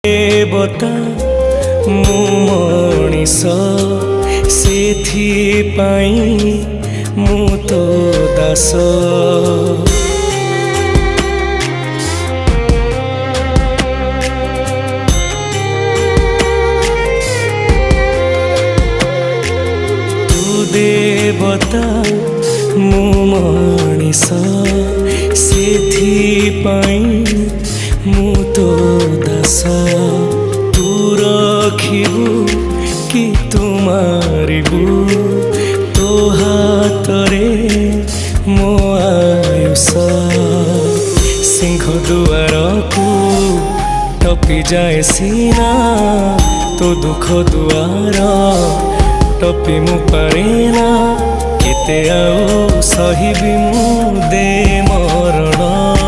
देवता मु मनीष सेथिपाई मु तो दास। तू देवता मु मनीष सेथिपाई मु तो दास। तू रखिबू कि तू मारिबू तो हातरे मो आयुष। सिंह दुआर को टपी जाए सीना तो दुख दुआर टपी मु पारेना। केते आउ सहिबी मु दे मरण।